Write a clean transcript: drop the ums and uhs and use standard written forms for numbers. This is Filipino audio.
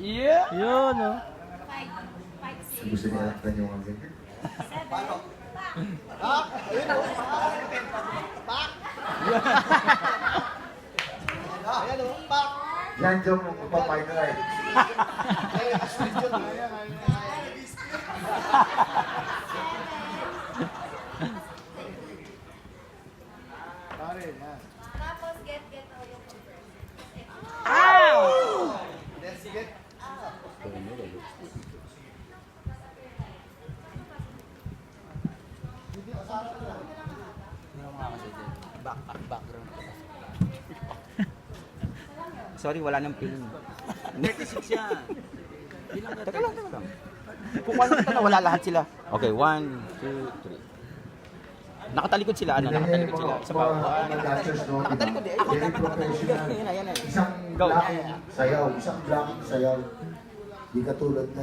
Yeah. Yun, oh. Gusto niya laktan yung mga ganyan. Paano? Pak! Ayun o! Pak! Ayan o! Pak! Yan yung magpapahinga eh. Ay, aswit yun. Pare, yan. Tapos get all yung converse. Let's get. Background. Sorry, wala nang film. 36 yan. Teka lang. Kung ano kita na, wala lahat sila. Okay, 1, 2, 3. Nakatalikod sila, ano? Nakatalikod sila. Sa bawah. Nakatalikod eh. Very professional. Yan. Isang Go. blocking sayaw. Isang blocking sayaw. Di katulad na